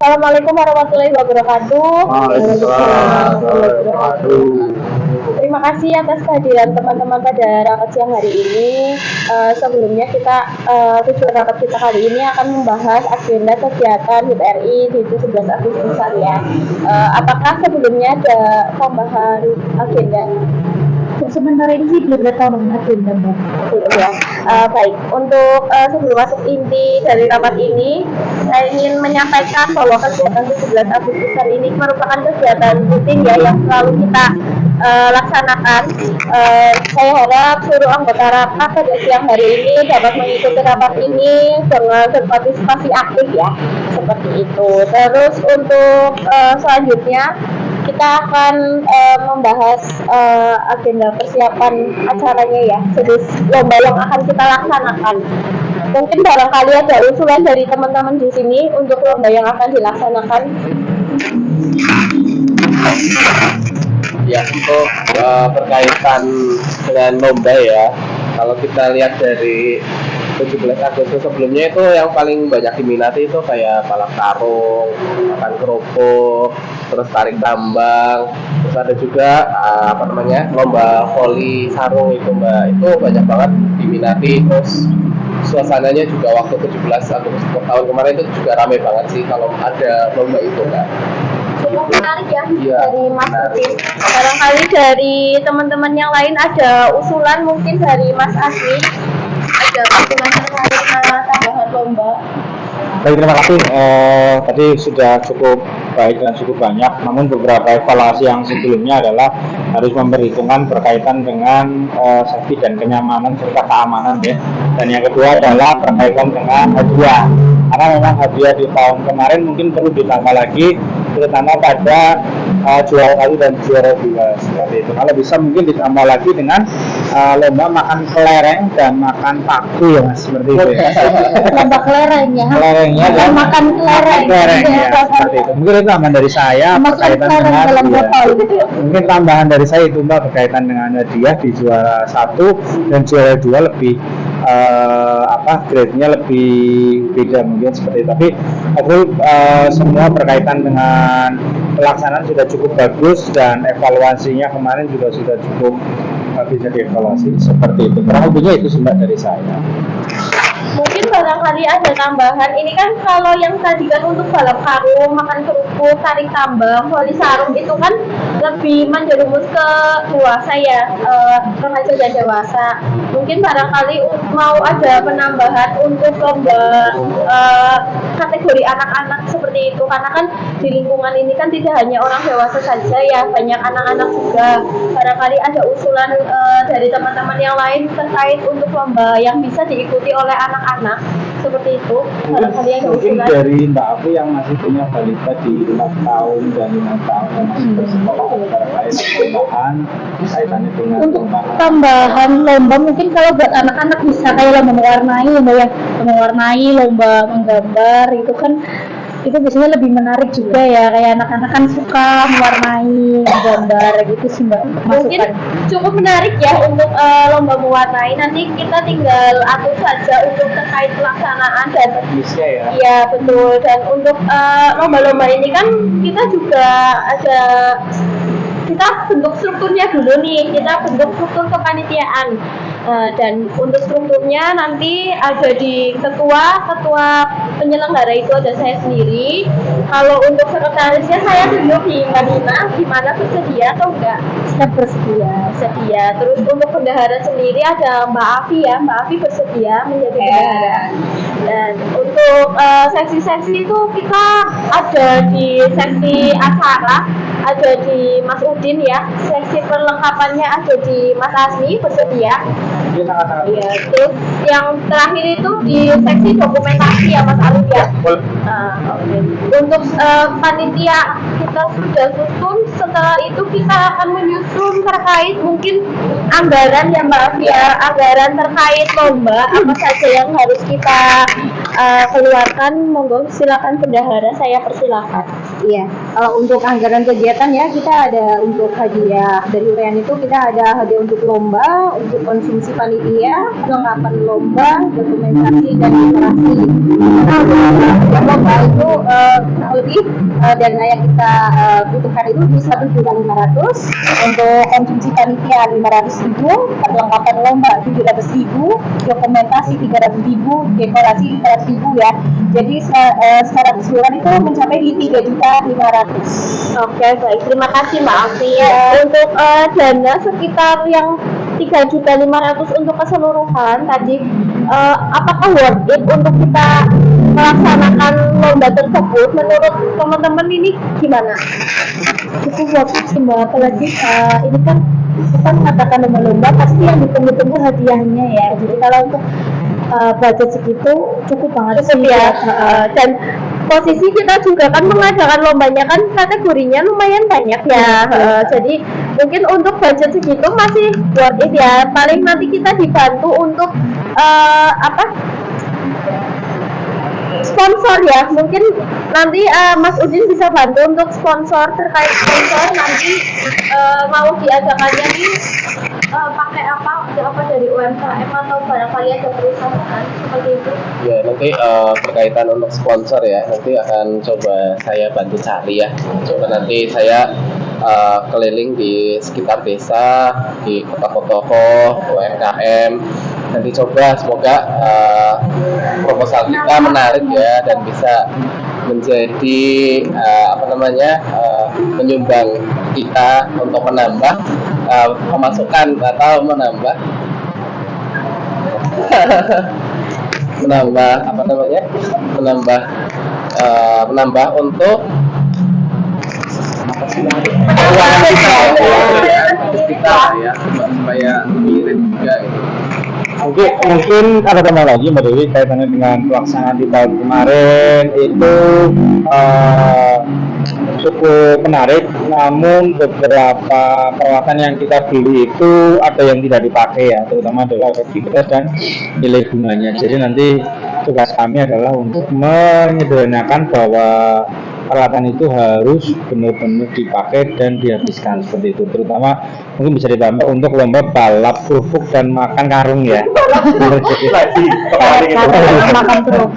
Assalamualaikum warahmatullahi wabarakatuh. Waalaikumsalam warahmatullahi wabarakatuh. Terima kasih atas kehadiran teman-teman pada rapat siang hari ini. Sebelumnya tujuan rapat kita kali ini akan membahas agenda kegiatan HUT RI di 17 Agustus ya. Apakah sebelumnya ada tambahan agenda? Sementara ini sih belum ada tahun agenda, Mbak. Ya. Baik, untuk sebelum masuk inti dari rapat ini, saya ingin menyampaikan bahwa kegiatan 17 Agustus hari ini merupakan kegiatan rutin ya yang selalu kita laksanakan. Saya harap seluruh anggota rapat pada siang hari ini dapat mengikuti rapat ini dengan berpartisipasi aktif ya, seperti itu. Terus untuk selanjutnya kita akan membahas agenda persiapan acaranya ya, jenis lomba yang akan kita laksanakan. Mungkin barangkali ada usulan dari teman-teman di sini untuk lomba yang akan dilaksanakan. Ya, untuk berkaitan dengan lomba ya, kalau kita lihat dari 17 Agustus sebelumnya itu yang paling banyak diminati itu kayak balap karung, makan kerupuk, terus tarik tambang, terus ada juga lomba voli sarung itu Mbak, itu banyak banget diminati. Terus suasananya juga waktu 17 Agustus tahun kemarin itu juga ramai banget sih kalau ada lomba itu Mbak. Cukup menarik ya, Iya, dari Mas menarik. Udin. Barangkali dari teman-teman yang lain ada usulan, mungkin dari Mas Asli ada usulan terkait tambahan lomba. Baik, terima kasih. Tadi sudah cukup baik dan cukup banyak. Namun beberapa evaluasi yang sebelumnya adalah harus memperhitungkan berkaitan dengan safety dan kenyamanan serta keamanan ya. Dan yang kedua adalah berkaitan dengan hadiah. Karena memang hadiah di tahun kemarin mungkin perlu ditambah lagi, terutama pada juara 1 dan juara 2 seperti itu. Kalau bisa mungkin ditambah lagi dengan lomba makan kelereng dan makan paku ya Mas, seperti itu ya. Lomba kelereng ya. Kelerengnya dan makan kelereng. kelereng ya, seperti itu. Mungkin itu tambahan dari saya Makan berkaitan kelereng dengan dalam botol. mungkin tambahan dari saya itu Mbak berkaitan dengan hadiah di juara 1 dan juara 2 lebih grade-nya lebih beda mungkin seperti itu. Tapi semua berkaitan dengan pelaksanaan sudah cukup bagus dan evaluasinya kemarin juga sudah cukup bisa dievaluasi seperti itu. Kurang lebihnya itu Mbak dari saya. Mungkin barangkali ada tambahan. Ini kan kalau yang tadi kan untuk balap karung, makan kerupuk, tarik tambang, voli sarung itu kan lebih menjerumus ke dewasa ya, remaja dan dewasa. Mungkin barangkali mau ada penambahan untuk lomba kategori anak-anak seperti itu, karena kan di lingkungan ini kan tidak hanya orang dewasa saja ya, banyak anak-anak juga. Barangkali ada usulan dari teman-teman yang lain terkait untuk lomba yang bisa diikuti oleh anak-anak seperti itu. Barangkali ada Mungkin usulan dari Mbak Apu yang masih punya balita di 4 tahun dan 5 tahun yang masih bersekolah terkait tambahan kaitannya dengan Untuk tambahan. tambahan lomba mungkin kalau buat anak-anak bisa kayak lomba mewarnai, lomba menggambar itu kan itu biasanya lebih menarik juga ya, kayak anak-anak kan suka mewarnai gambar gitu sih Mbak. mungkin Masukan. cukup menarik ya untuk lomba mewarnai. Nanti kita tinggal atur saja untuk terkait pelaksanaan dan Teknisnya ya. iya betul. Dan untuk lomba-lomba ini kan kita juga kita bentuk strukturnya dulu nih, kita bentuk struktur kepanitiaan. Dan untuk strukturnya nanti ada di ketua penyelenggara itu ada saya sendiri. Kalau untuk sekretarisnya saya tunjuk di Mbak Nina, gimana bersedia atau enggak? Saya bersedia. Terus untuk bendahara sendiri ada Mbak Afi ya, Mbak Afi bersedia menjadi bendahara. Dan untuk seksi-seksi itu kita ada di seksi acara, ada di Mas Udin ya. Seksi perlengkapannya ada di Mas Asmi bersedia. Iya, terus yang terakhir itu di seksi dokumentasi ya Mas Arif ya. Oke. Untuk panitia kita sudah susun, setelah itu kita akan menyusun terkait mungkin anggaran ya Mbak Afia, anggaran terkait lomba apa saja yang harus kita keluarkan. Monggo silakan bendahara, saya persilakan. Iya. untuk anggaran kegiatan ya, kita ada untuk hadiah dari UREAN itu, kita ada hadiah untuk lomba, untuk konsumsi panitia, perlengkapan lomba, dokumentasi dan literasi. Nah, untuk lomba itu lebih dana yang kita butuhkan itu di 1.500.000, untuk konsumsi panitia 500.000, perlengkapan lomba 700.000, dokumentasi 300.000, dekorasi 400.000 ya. Jadi secara keseluruhan itu mencapai di 3.500.000. Oke, baik. Terima kasih Mbak Afi. Untuk dana sekitar yang 3.500.000 untuk keseluruhan tadi, apakah worth it untuk kita melaksanakan lomba tersebut? Menurut teman-teman ini gimana? Cukup worth it sih Mbak, apalagi ini kan kita mengatakan lomba-lomba pasti yang ditunggu-tunggu hadiahnya ya. Jadi kalau untuk budget segitu cukup banget Cukup sih ya. Dan posisi kita juga kan mengadakan lombanya kan kategorinya lumayan banyak ya. Jadi mungkin untuk budget segitu masih worth it ya. Paling nanti kita dibantu untuk sponsor ya. Mungkin nanti Mas Udin bisa bantu untuk sponsor, terkait sponsor nanti mau diadakannya di pakai apa dari UMKM atau barangkali ada perusahaan seperti itu. Ya nanti berkaitan untuk sponsor ya, nanti akan coba saya bantu cari ya. Coba nanti saya keliling di sekitar desa, di toko-toko, UMKM. Nanti coba semoga proposal kita menarik ya dan bisa menjadi menyumbang kita untuk menambah pemasukan atau menambah menambah untuk kita ya, supaya mirip juga gitu. Mungkin ada tambah lagi Mbak Dewi kaitannya dengan pelaksanaan di tahun kemarin itu cukup menarik, namun beberapa peralatan yang kita beli itu ada yang tidak dipakai ya, terutama adalah efektivitas dan nilai gunanya. Jadi nanti tugas kami adalah untuk menyederhanakan bahwa peralatan itu harus benar-benar dipakai dan dihabiskan seperti itu. Terutama mungkin bisa ditambah untuk lomba balap kerupuk dan makan karung ya. Makan kerupuk,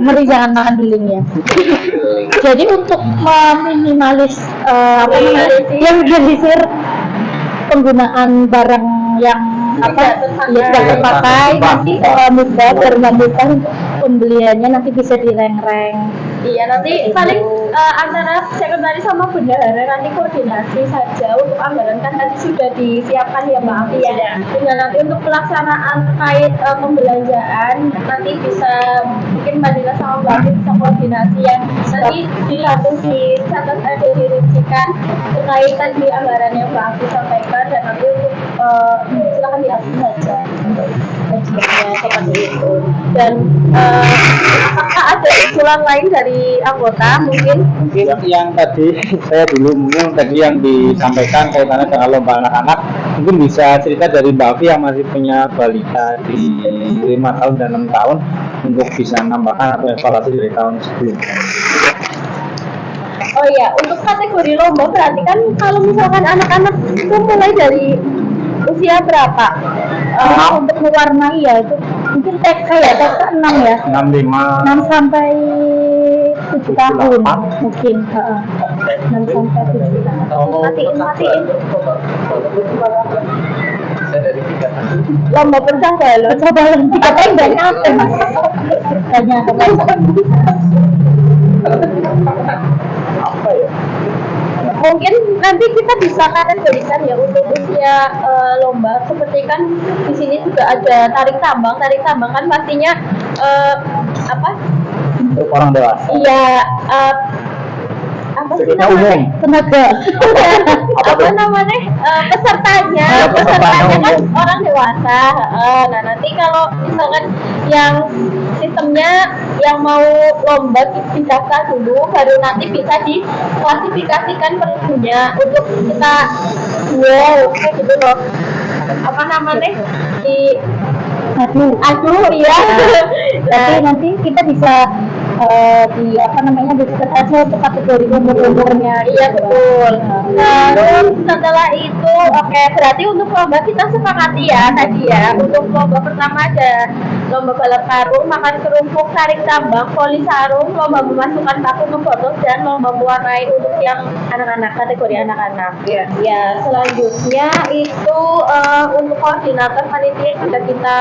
mari jangan makan beling ya. Jadi untuk meminimalis yang minimalisir penggunaan barang yang tidak terpakai, nanti mudah bermanfaat untuk pembeliannya, nanti bisa direng-reng. Iya, nanti paling antara sekretaris sama bendahara nanti koordinasi saja. Untuk anggaran kan tadi sudah disiapkan ya Mbak Afi ya. Tinggal nanti untuk pelaksanaan terkait pembelanjaan nanti bisa mungkin Mbak Dila sama Mbak Afi bisa koordinasi ya. Nanti dilakukan dicatat, ada dirincikan terkait tadi anggaran yang Mbak Afi sampaikan, dan nanti untuk silakan diatur saja budgetnya seperti itu. Dan apakah ada usulan lain dari anggota mungkin yang tadi saya dulu mungkin tadi yang disampaikan kaitannya dengan lomba anak-anak, mungkin bisa cerita dari Mbak Afi yang masih punya balita di 5 tahun dan 6 tahun untuk bisa menambahkan atau evaluasi dari tahun sebelumnya. Oh iya, untuk kategori lomba berarti kan kalau misalkan anak-anak itu mulai dari usia berapa? Untuk mewarnai ya itu mungkin TK ya, TK 6 ya, 6 sampai 7 tahun mungkin, 6 sampai 7 tahun. Matiin. Saya dari 3 tahun. Lomba pencaksilat. Coba nanti katanya banyak apa mas? Banyak apa? Apa ya? Mungkin nanti kita bisa kategorikan ya untuk usia lomba. Seperti kan di sini juga ada tarik tambang. Tarik tambang kan pastinya Untuk orang dewasa. Iya, apa sih Sebenarnya namanya? umum. Tenaga. Apa namanya? Pesertanya kan orang dewasa. Nah nanti kalau misalkan yang sistemnya yang mau lomba didaftar dulu, baru nanti bisa diklasifikasikan perlunya untuk kita kayak gitu loh. Apa namanya? Aduh, iya. Tapi nanti kita bisa di apa namanya dicatat aja untuk kategori umurnya. Iya betul. Terus setelah itu, oke, berarti untuk lomba kita sepakati ya tadi ya. Untuk lomba pertama ada lomba balap karung, makan kerupuk, tarik tambang, voli sarung, lomba memasukkan paku memfoto, dan lomba mewarnai untuk yang anak-anak, kategori anak-anak. Iya. Ya, selanjutnya itu untuk koordinator panitia yang sudah kita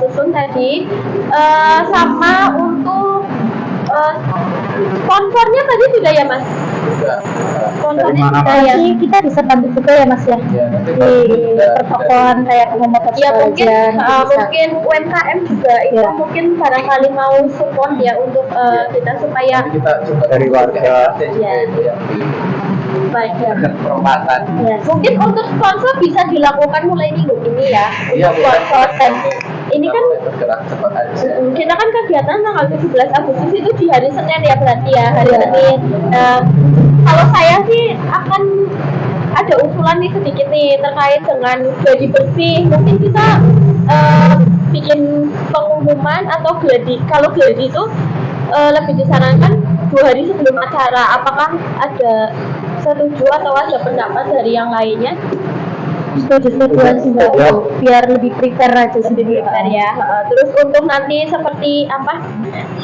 susun tadi, sama untuk sponsornya tadi sudah ya Mas? Sponsornya Dari mana, sudah Mas? ya. Jadi kita bisa bantu juga ya Mas ya Ya, nanti di kita pertokoan kayak promotor Ya mungkin bisa. mungkin UMKM juga itu Ya. mungkin barangkali mau support ya untuk kita supaya nanti kita coba Dari warga. Ya. itu yang di baik ya. perempatan. Ya. Mungkin untuk sponsor bisa dilakukan mulai minggu ini ya. Iya, Untuk sponsor dan ini kan bergerak cepat aja. kita kan kegiatan tanggal 17 Agustus itu di hari Senin ya berarti ya hari Senin. Nah, kalau saya sih akan ada usulan nih sedikit nih terkait dengan gladi bersih. Mungkin kita bikin pengumuman atau gladi. Kalau gladi itu lebih disarankan 2 hari sebelum acara. Apakah ada setuju atau ada pendapat dari yang lainnya? Setuju sih Mbak. Ya. Biar lebih prepare aja sendiri. Bentar ya. Terus untuk nanti seperti apa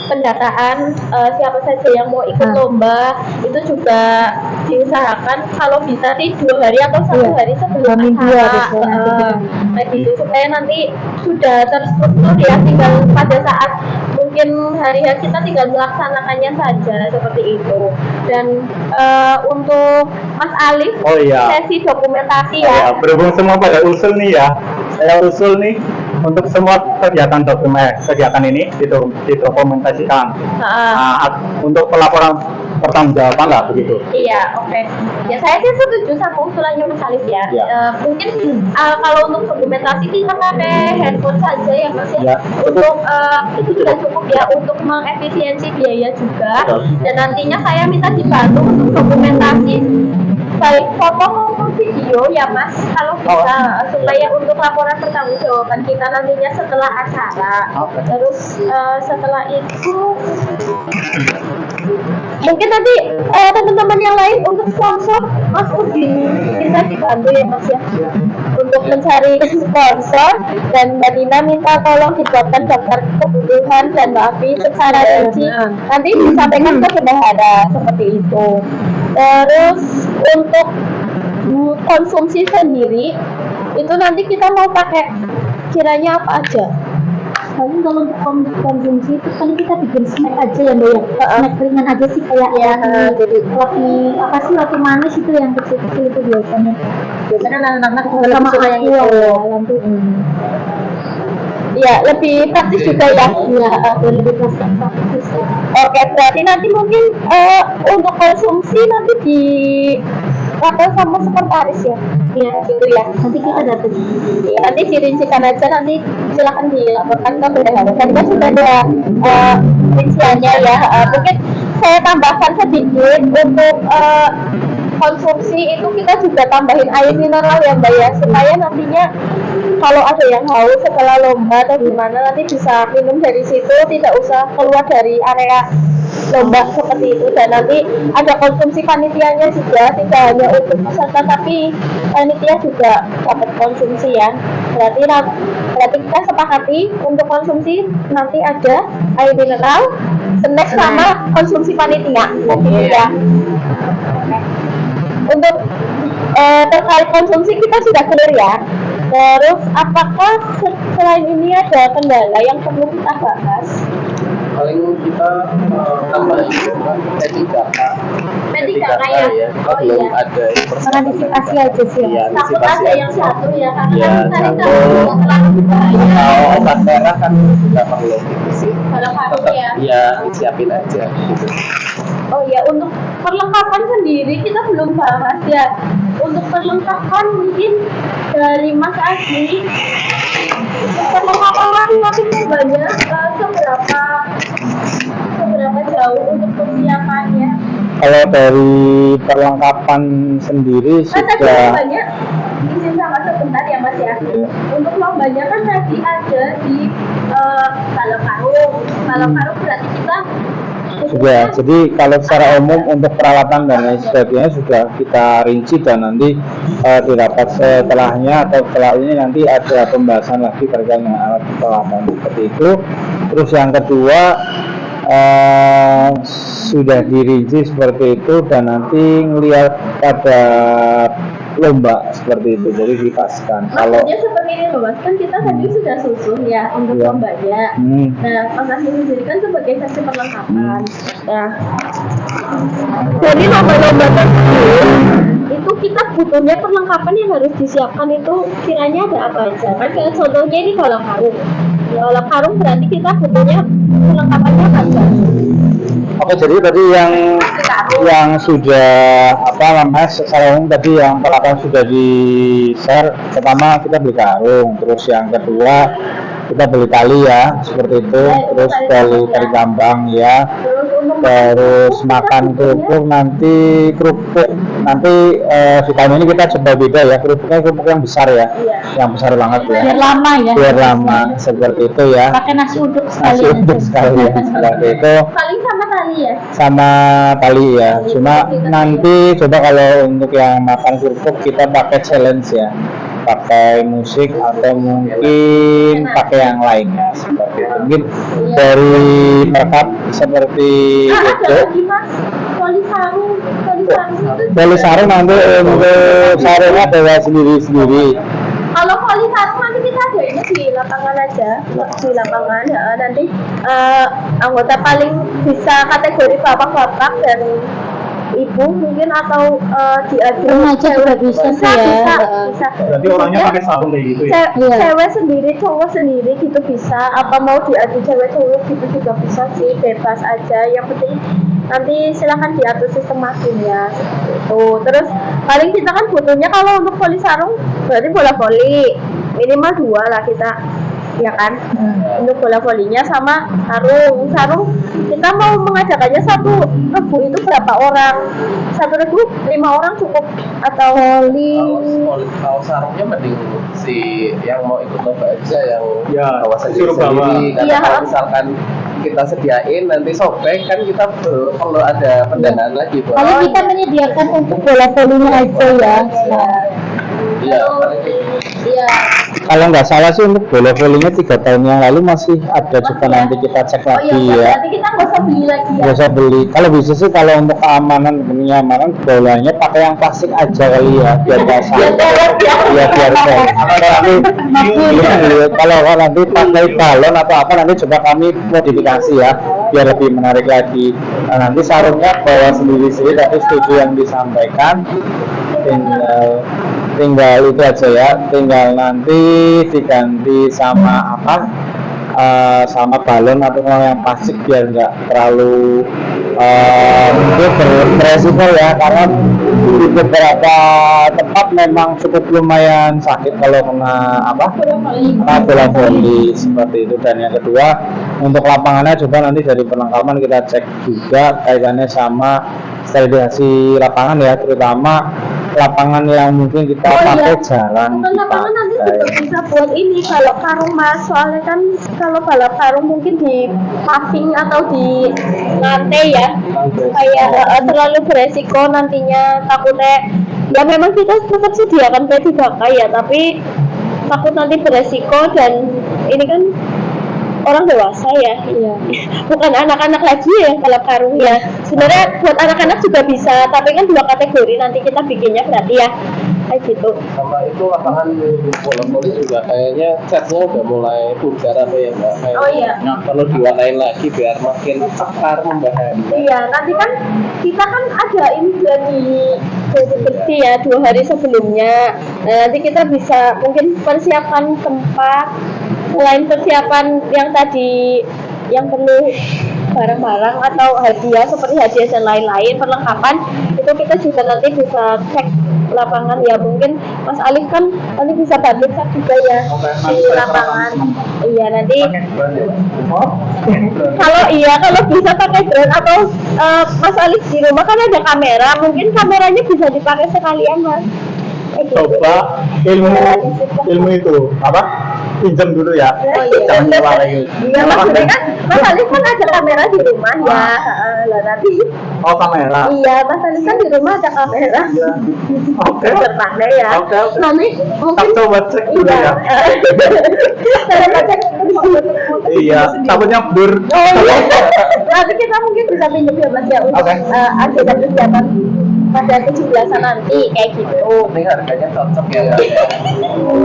pendataan siapa saja yang mau ikut lomba itu juga diusahakan kalau bisa sih 2 hari atau 1 Iya. hari sebelum Hamin dua acara. biasanya nanti. Kayak gitu supaya nanti sudah terstruktur ya, tinggal pada saat mungkin hari-hari kita tinggal melaksanakannya saja seperti itu. Dan untuk Mas Alif, Oh iya. sesi dokumentasi Ya, ya. berhubung semua pada usul nih ya, saya usul nih untuk semua kegiatan ini didokumentasikan. Nah, untuk pelaporan pertanggungjawaban lah begitu. Iya, oke. Ya saya sih setuju sama usulannya Mas Alif ya. Ya. Mungkin kalau untuk dokumentasi kita pakai handphone saja ya Mas ya. Ya, Untuk itu sudah cukup ya untuk mengefisiensi biaya juga. Betul. Dan nantinya saya minta dibantu untuk dokumentasi baik foto maupun video ya Mas, kalau bisa supaya untuk laporan pertanggungjawaban kita nantinya setelah acara. Oke. Terus setelah itu mungkin nanti teman-teman yang lain untuk sponsor Mas Udin bisa dibantu ya Mas ya untuk mencari sponsor, dan Mbak Dina minta tolong dibuatkan daftar kebutuhan dan maafin secara rinci nanti disampaikan ke bendahara seperti itu. Terus untuk konsumsi sendiri itu nanti kita mau pakai kiranya apa aja? Paling kalau untuk konsumsi itu kan kita bikin snack aja ya Mbak ya. Snack ringan aja sih kayak roti apa sih, roti manis itu yang kecil-kecil itu biasanya. Biasanya anak-anak Sama aku yang ya, itu. nanti Ya, lebih praktis juga ya. lebih praktis. Oke, berarti nanti mungkin untuk konsumsi nanti di lapor sama sekretaris ya. Iya, gitu ya. Nanti kita dapat. Ya, nanti dirincikan aja, nanti silakan dilaporkan ke bendahara. Tadi kan sudah ada rinciannya ya. Mungkin saya tambahkan sedikit untuk konsumsi itu kita juga tambahin air mineral ya Mbak ya, supaya nantinya kalau ada yang haus setelah lomba atau gimana nanti bisa minum dari situ, tidak usah keluar dari area lomba seperti itu. Dan nanti ada konsumsi panitianya juga, tidak hanya untuk peserta tapi panitia juga dapat konsumsi ya. Berarti kita sepakati untuk konsumsi nanti ada air mineral, snack sama konsumsi panitia. Ya. Untuk terkait konsumsi kita sudah clear ya. Terus apakah selain ini ada kendala yang perlu kita bahas? Paling kita tambah itu kan P3K. P3K ya? Kita Oh belum iya. ada Antisipasi aja sih. Iya, Takut antisipasi ada aja. yang satu ya, karena Iya, kan tadi satu. kalau terlalu berbahaya. Kalau obat merah kan nggak perlu gitu sih. Kalau harus Tetap ya. ya siapin aja gitu. Oh ya, untuk perlengkapan sendiri kita belum bahas ya. Untuk perlengkapan mungkin dari Mas Adi, perlengkapan masing-masing banyak seberapa jauh untuk persiapannya? Kalau dari perlengkapan sendiri Kan tadi sudah banyak, izin sama sebentar ya Mas ya. Untuk lombanya kan tadi ada di balap karung. Balap karung berarti kita juga. Jadi kalau secara umum untuk peralatan dan lain sebagainya sudah kita rinci, dan nanti di rapat setelahnya atau setelah ini nanti ada pembahasan lagi terkait dengan alat peralatan seperti itu. Terus yang kedua sudah dirinci seperti itu, dan nanti ngelihat pada lomba seperti itu, jadi dipaskan. Kalau maksudnya seperti ini loh Mas, kan kita tadi sudah susun ya untuk Iya. lombanya. Nah, Mas Asli sendiri kan sebagai saksi perlengkapan. Nah, dari lomba-lomba tersebut itu kita butuhnya perlengkapan yang harus disiapkan itu kiranya ada apa aja. Kan kayak contohnya ini kolam karung. Ya, kolam karung berarti kita butuhnya perlengkapannya apa aja. Oke, jadi tadi yang sudah apa namanya secara umum tadi yang peralatan sudah di share. Pertama kita beli karung, terus yang kedua kita beli tali ya seperti itu, terus tali gambang ya, terus makan kerupuk nanti di tahun ini kita coba beda ya, kerupuknya kerupuk yang besar ya, yang besar banget ya, Biar lama ya. biar lama seperti itu ya, Pakai nasi uduk nasi sekali. uduk sekali ya, seperti itu Paling sama tali ya. sama tali ya. Cuma nanti coba kalau untuk yang makan kerupuk kita pakai challenge ya, pakai musik atau mungkin pakai yang lainnya seperti itu. Mungkin dari mereka seperti Ada itu. lagi Mas, poli sarung itu. Dari sarung nanti untuk sarungnya bawa sendiri-sendiri. Kalau poli sarung nanti kita ada ini di lapangan aja, di lapangan ya. Nanti anggota paling bisa kategori bapak-bapak dan ibu mungkin atau diadu Remaja juga bisa sih ya. bisa. Berarti orangnya Maksudnya, pakai sarung kayak gitu ya? Iya. Cewek sendiri, cowok sendiri gitu bisa. Apa mau diadu cewek cowok gitu juga bisa sih, bebas aja. Yang penting nanti silahkan diatur sistem masingnya. Tuh, terus paling kita kan butuhnya kalau untuk voli sarung berarti bola voli minimal 2 lah kita, ya kan? Untuk bola volinya sama sarung kita mau mengadakannya satu rebu itu berapa orang? Satu rebu 5 orang cukup atau voli? Kalau sarungnya mending si yang mau ikut lomba aja yang Ya, bawa suruh bawa. sendiri. Karena Iya. kalau misalkan kita sediain nanti sobek kan kita perlu ada pendanaan lagi buat. Kalau kita menyediakan untuk bola volinya aja ya. Iya. Iya. Kalau nggak salah sih untuk bola volinya 3 tahun yang lalu masih ada juga, nanti kita cek Oh lagi iya, ya. berarti kita nggak usah beli lagi ya. Nggak usah beli. Kalau bisa sih kalau untuk keamanan dan kenyamanan bolanya pakai yang plastik aja kali ya, biar nggak sampai. Ya biar nanti kalau nanti pakai balon atau apa nanti coba kami modifikasi ya biar lebih menarik lagi. Nah, nanti sarungnya bawa sendiri-sendiri, tapi setuju yang disampaikan. Tinggal itu aja ya, tinggal nanti diganti sama apa, sama balon atau yang plastik biar nggak terlalu mungkin beresiko ya, karena di beberapa tempat memang cukup lumayan sakit kalau kena bola voli seperti itu. Dan yang kedua untuk lapangannya coba nanti dari perlengkapan kita cek juga kaitannya sama sterilisasi lapangan ya, terutama lapangan yang mungkin kita pakai jarang Lapangan nanti juga dipakai. bisa buat ini kalau karung Mas, soalnya kan kalau balap karung mungkin di paving atau di lantai ya, kayak terlalu beresiko nantinya, takutnya ya memang kita tetap sediakan P3K ya, tapi takut nanti beresiko. Dan ini kan orang dewasa ya, bukan anak-anak lagi ya balap karung ya. Sebenarnya buat anak-anak juga bisa, tapi kan 2 kategori nanti kita bikinnya berarti ya kayak gitu. Sama itu lapangan bola voli juga kayaknya catnya udah mulai pudar atau ya enggak, kayak Oh iya. perlu diwarnain lagi biar makin cakar membahana. Iya, nanti kan kita kan ada ini jadi bersih ya 2 hari sebelumnya. Nah, nanti kita bisa mungkin persiapan tempat, selain persiapan yang tadi yang perlu barang-barang atau hadiah seperti hadiah dan lain-lain, perlengkapan itu kita juga nanti bisa cek lapangan ya. Mungkin Mas Alif kan nanti bisa bantu cek juga ya di lapangan. Iya, nanti kalau bisa pakai drone atau Mas Alif di rumah kan ada kamera, mungkin kameranya bisa dipakai sekalian Mas. Coba ilmu itu apa? pinjam dulu ya. Oh, iya. Jangan nyewa lagi. Iya, maksudnya kan Mas Alif kan ada kamera di rumah ya. Lah nanti Oh, kamera. iya, Mas Alif kan di rumah ada kamera. Iya. Oke. Terpandai ya. Oke, oke. Nanti mungkin Tak coba cek dulu iya. ya. Saya baca Iya, takutnya blur. Oh iya. Nanti kita mungkin bisa pinjam ya Mas ya untuk Oke. agenda persiapan pada 17-an nanti kayak gitu. Ini harganya cocok ya.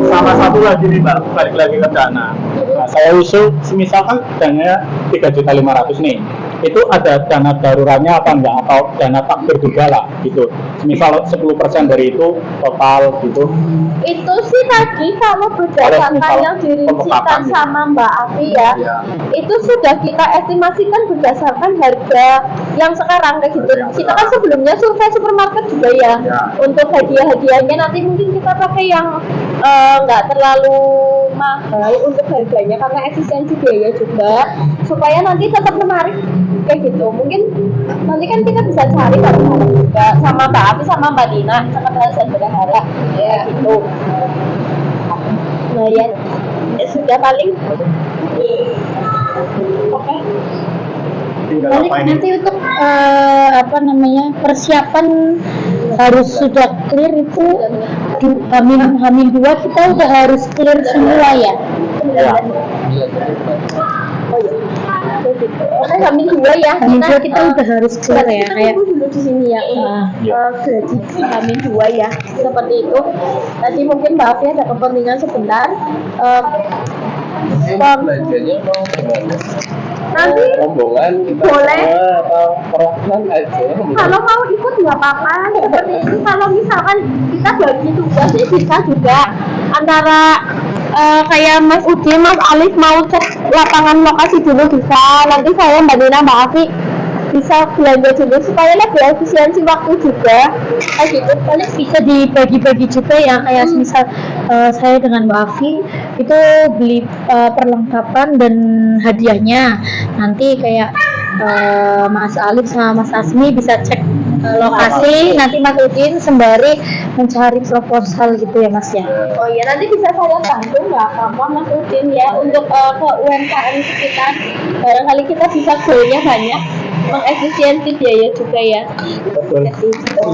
Sama satu lagi nih Mbak, balik lagi ke dana. Nah, saya usul, misalkan dananya 3.500.000 nih, itu ada dana daruratnya apa enggak, atau dana takbir juga lah gitu. Misal 10% dari itu total gitu. Itu sih tadi kalau berdasarkan misal yang dirincikan pemekakan gitu. sama Mbak Afi ya, Iya. itu sudah kita estimasikan berdasarkan harga yang sekarang kayak gitu. Kita kan sebelumnya survei supermarket juga ya, Iya. untuk hadiah-hadiahnya nanti mungkin kita pakai yang nggak terlalu mahal untuk harganya karena efisiensi biaya juga, supaya nanti tetap menarik kayak gitu. Mungkin nanti kan kita bisa cari bareng-bareng juga sama Mbak Afi sama Mbak Dina sama Hasan Bendahara ya gitu. Nah ya, sudah paling oke. Tinggal Nanti, apa ini? nanti untuk apa namanya persiapan harus sudah clear itu Hamin 2 kita udah harus clear semua ya. Ya. Oh iya. Begitu. Oke, kami dua ya. Hamin 2 kita udah harus clear ya Kita kayak tunggu dulu di sini ya untuk gaji kami dua ya. Seperti itu. Tadi mungkin Mbak Afi ada kepentingan sebentar. Belanjanya mau gimana? Nanti Rombongan kita Boleh. semua atau perwakilan aja? kalau mau ikut nggak apa-apa. Seperti itu. Kalau misalkan kita bagi tugas sih bisa juga antara kayak Mas Udin, Mas Alif mau cek lapangan lokasi dulu bisa. Nanti saya Mbak Dina, Mbak Afi bisa belanja dulu supaya lebih efisiensi waktu juga. Kayak gitu. Paling bisa dibagi-bagi juga ya kayak misal saya dengan Mbak Afi itu beli perlengkapan dan hadiahnya nanti kayak Mas Alif sama Mas Asmi bisa cek lokasi, nanti Mas Udin sembari mencari proposal gitu ya Mas ya. oh iya nanti bisa saya bantu nggak apa-apa Mas Udin ya untuk ke UMKM sekitar. Barangkali kita bisa goalnya banyak, mengefisiensi biaya juga ya. Betul. Jadi,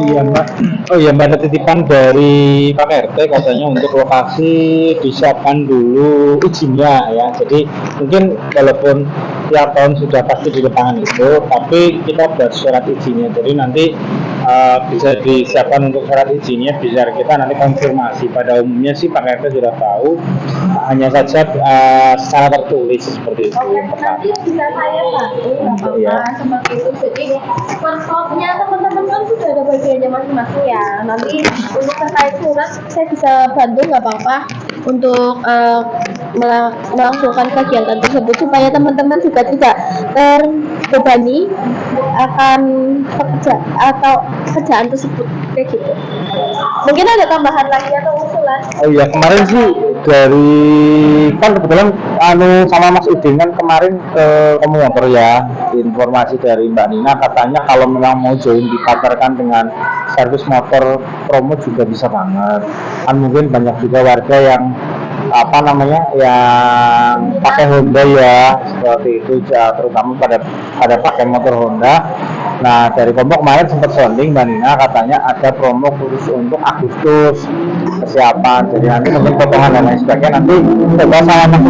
Iya Mbak. Oh iya Mbak, ada titipan dari Pak RT katanya untuk lokasi disiapkan dulu izinnya ya. Jadi mungkin walaupun tiap tahun sudah pasti di tangan itu, tapi kita buat surat izinnya. Jadi nanti bisa disiapkan untuk surat izinnya, bisa kita nanti konfirmasi. Pada umumnya sih Pak RT sudah tahu, hanya saja secara tertulis seperti itu. oke, nanti bisa saya bantu nggak Iya. apa-apa seperti itu. Jadi workshopnya teman-teman kan sudah ada bagiannya masing-masing ya. Nanti untuk terkait surat saya bisa bantu nggak apa-apa untuk melangsungkan kegiatan tersebut supaya teman-teman juga tidak terbebani akan kerjaan tersebut kayak gitu. Mungkin ada tambahan lagi atau usulan? Oh iya, kemarin sih dari kan kebetulan sama Mas Udin kan kemarin ke komuter ya, informasi dari Mbak Nina katanya kalau memang mau join dipaparkan dengan servis motor promo juga bisa banget. Kan mungkin banyak juga warga yang apa namanya yang pakai Honda ya seperti itu ya, terutama pada pakai motor Honda. Nah dari kelompok kemarin sempat sounding Mbak Nina katanya ada promo khusus untuk Agustus persiapan, jadi nanti mungkin potongan dan lain sebagainya nanti coba saya nanti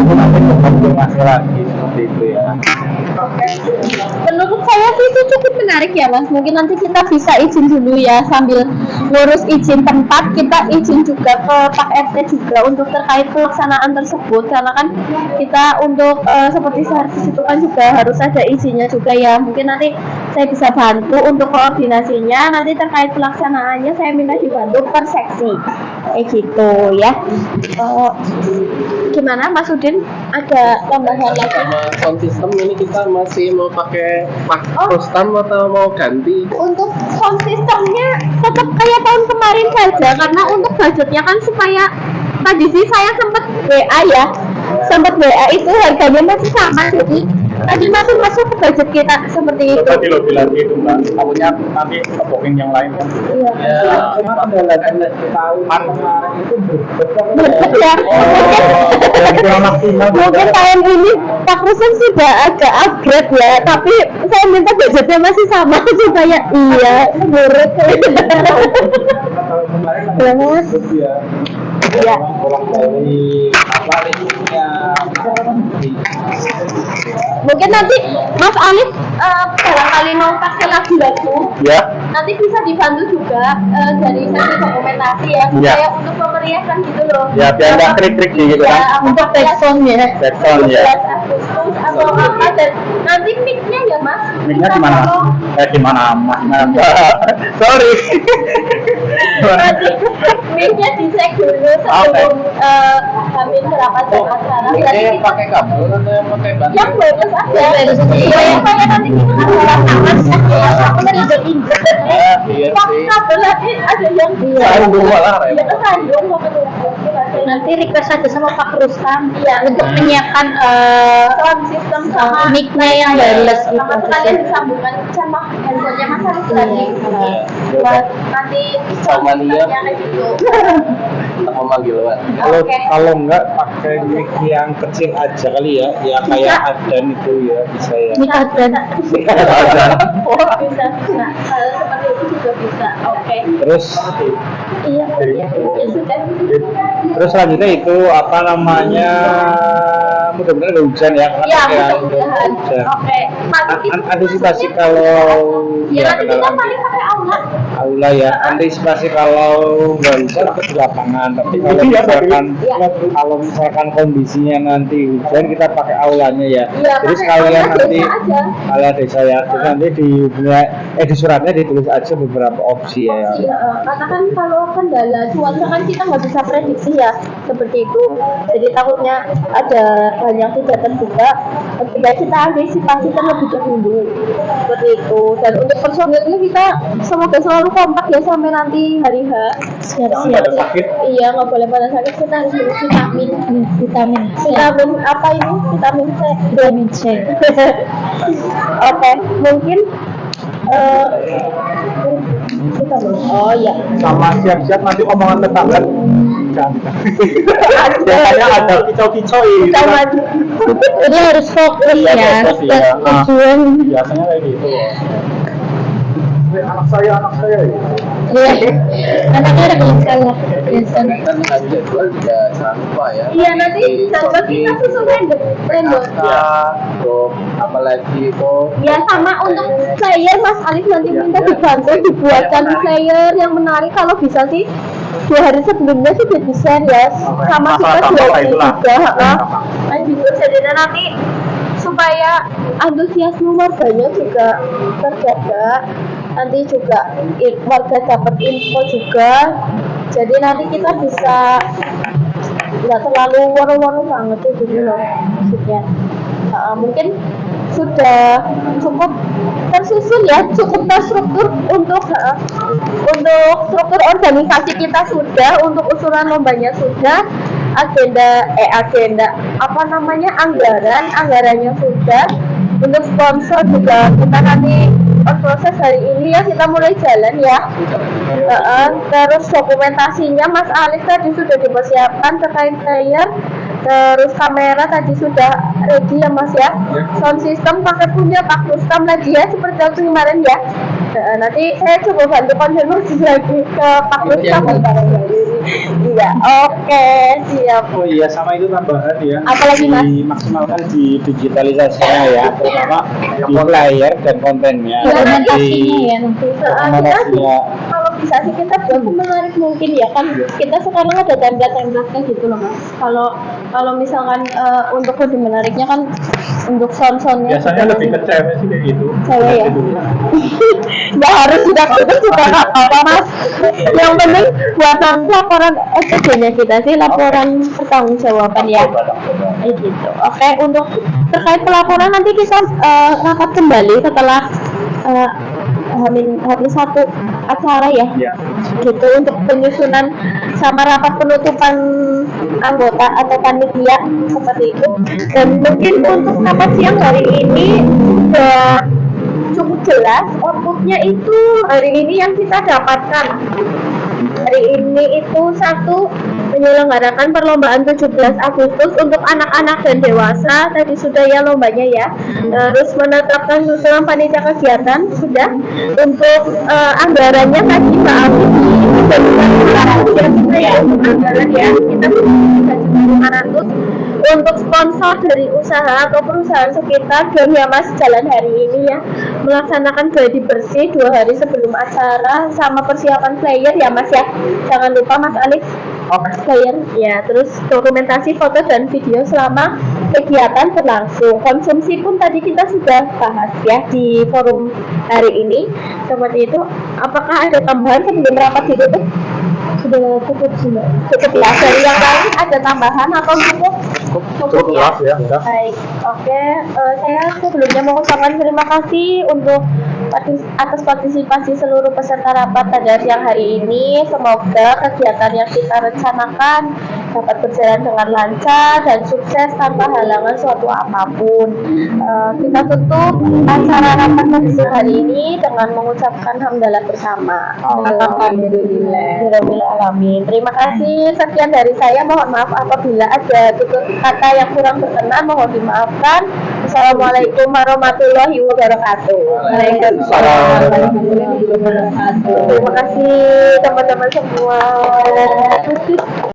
konfirmasi lagi seperti itu ya. Menurut saya sih itu cukup menarik ya Mas. Mungkin nanti kita bisa izin dulu ya sambil ngurus izin tempat, kita izin juga ke Pak RT juga untuk terkait pelaksanaan tersebut karena kan kita untuk seperti servis itu kan juga harus ada izinnya juga ya. Mungkin nanti saya bisa bantu untuk koordinasinya, nanti terkait pelaksanaannya saya minta dibantu per seksi kayak gitu ya. Gimana Mas Udin, ada tambahan lagi? Sama sound system ini kita masih mau pakai Oh. custom atau mau ganti? Untuk sound systemnya tetap kayak tahun kemarin saja karena untuk budgetnya kan supaya tadi sih saya sempat WA ya, sempat WA itu harganya masih sama, jadi Tadi masuk ke budget kita seperti itu. Tadi lo bilang gitu mbak, tahunya nanti booking yang lain kan. Iya. Mungkin tahun ini Pak Rusen sudah agak upgrade ya, tapi saya minta budgetnya masih sama supaya menurut. Iya. Mungkin nanti Mas Alif barangkali mau pakai lagu-lagu. Ya. Nanti bisa dibantu juga dari sesi dokumentasi ya, supaya untuk memeriahkan gitu loh. Ya, biar nggak krik-krik gitu kan. Ya, untuk backsound-nya. Backsound ya. Atau apa, dan nanti mic-nya ya Mas. Mic-nya di mana? Di mana Mas? Sorry. Nanti mic-nya dicek dulu sebelum kami berapa jam acara. Ini pakai kabel atau yang pakai baterai? Yang bagus aja. Iya, kayak nanti kita ada tangan, aku kan udah injek. Iya Kok sih. kabel nanti ada yang Sandung malah, Iya, kesandung kok Nanti request aja sama Pak Rustam untuk menyiapkan sound system sama mic-nya yang wireless gitu. sama sekalian disambungkan sama handphonenya Mas Arif tadi. Buat nanti Somania. kayak gitu. Kita memanggil Pak. Oke. Kalau enggak pakai mic yang kecil aja kali ya, ya kayak adan itu ya bisa ya. Mic adan. Oh, bisa. Kalau seperti itu juga bisa. Oke. Terus Iya, ya sudah. terus selanjutnya itu apa namanya, mudah-mudahan ada hujan ya, karena Ya, perkiraan mudah-mudahan. hujan. Oke. Antisipasi kalau Ya, nanti kita dalam paling pakai aula. aula ya, antisipasi kalau nggak hujan ke di lapangan, tapi kalau Iya, misalkan iya. kalau misalkan kondisinya nanti hujan kita pakai aulanya ya. Iya, Jadi pakai sekalian aula nanti desa aja. aula desa ya, terus nanti di suratnya ditulis aja beberapa opsi ya. Iya, katakan kalau kendala cuaca kan kita nggak bisa prediksi ya, seperti itu. Jadi takutnya ada hal yang tidak terduga, ketika kita antisipasi terlebih dahulu, seperti itu. Dan untuk personilnya kita semoga selalu kompak ya sampai nanti hari H. Siap-siap. Pada sakit. Iya, nggak boleh pada sakit, kita harus minum vitamin. Vitamin C. Vitamin apa ini? Vitamin C. Vitamin C. Oke, mungkin oh ya. Sama siap-siap nanti omongan tetangga. Biasanya ada kicau-kicau ini. Sama Jadi harus fokus ya. fokus ya. Tujuan. Biasanya kayak gitu. Anak saya ya. Iya. Anaknya ada kalau salah. Biasanya. Kan ada jadwal juga jangan lupa ya. Iya, nanti jadwal kita susun random. Untuk apalagi itu Ya, sama untuk flyer Mas Alif nanti minta dibantu dibuatkan flyer yang menarik, kalau bisa sih 2 hari sebelumnya sih udah di-share ya, sama kita Masalah jual itulah. juga. Nah, gitu. Jadi nanti supaya antusiasme warganya juga terjaga, nanti juga warga dapat info juga, jadi nanti kita bisa nggak terlalu waro-waro banget gitu loh maksudnya. Mungkin sudah cukup tersusun ya, cukup terstruktur untuk struktur organisasi kita sudah, untuk usulan lombanya sudah, agenda apa namanya, anggarannya sudah, untuk sponsor juga kita nanti proses hari ini ya, kita mulai jalan ya. Terus dokumentasinya Mas Alif tadi sudah dipersiapkan terkait player, terus kamera tadi sudah ready ya Mas ya. Sound system pakai punya Pak Rustam lagi ya, seperti waktu kemarin ya. Nanti saya coba bantu konfirmasi lagi ke Pak Rustam barangkali. Iya, oke, siap. Oh iya, sama itu tambahan ya. Apalagi, Mas? Dimaksimalkan di digitalisasinya ya, terutama di player dan kontennya. Dokumentasinya ya nanti. Dokumentasinya. Kalau bisa sih kita buat menarik mungkin ya kan, kita sekarang ada template-templatenya gitu loh Mas. Kalau misalkan untuk lebih menariknya kan untuk sound-soundnya Biasanya lebih ke cewek sih kayak gitu. Cewek ya? Nggak harus sudah putus juga nggak apa-apa Mas. Yang penting buat nanti laporan SPG-nya kita sih, laporan pertanggungjawaban ya. Gitu. Oke, untuk terkait pelaporan nanti kita rapat kembali setelah H-1 acara ya. Ya. gitu untuk penyusunan sama rapat penutupan anggota atau panitia seperti itu. Dan mungkin untuk rapat siang hari ini sudah cukup jelas outputnya itu hari ini yang kita dapatkan. Hari ini itu satu, menyelenggarakan perlombaan 17 Agustus untuk anak-anak dan dewasa, tadi sudah ya lombanya ya. Terus menetapkan susunan panitia kegiatan sudah. Untuk anggarannya tadi Mbak Afi sudah anggaran ya, kita sudah 500 untuk sponsor dari usaha atau perusahaan sekitar. Dan ya Mas, jalan hari ini ya melaksanakan gladi bersih 2 hari sebelum acara sama persiapan flyer ya Mas ya, jangan lupa Mas Alex flyer ya. Terus dokumentasi foto dan video selama kegiatan berlangsung. Konsumsi pun tadi kita sudah bahas ya di forum hari ini seperti itu. Apakah ada tambahan sebelum rapat ditutup? Sudah cukup sih Mbak. Cukup ya, dari yang lain ada tambahan atau cukup? Cukup ya. Baik, oke. Saya sebelumnya mengucapkan terima kasih untuk atas partisipasi seluruh peserta rapat pada siang hari ini. Semoga kegiatan yang kita rencanakan dapat berjalan dengan lancar dan sukses tanpa halangan suatu apapun. Kita tutup acara rapat pada siang hari ini dengan mengucapkan hamdalah bersama. Alhamdulillahirobbilalamin. Terima kasih. Sekian dari saya. Mohon maaf apabila ada tutur kata yang kurang berkenan, mohon dimaafkan. Assalamualaikum warahmatullahi wabarakatuh. Waalaikumsalam warahmatullahi wabarakatuh. Terima kasih teman-teman semua.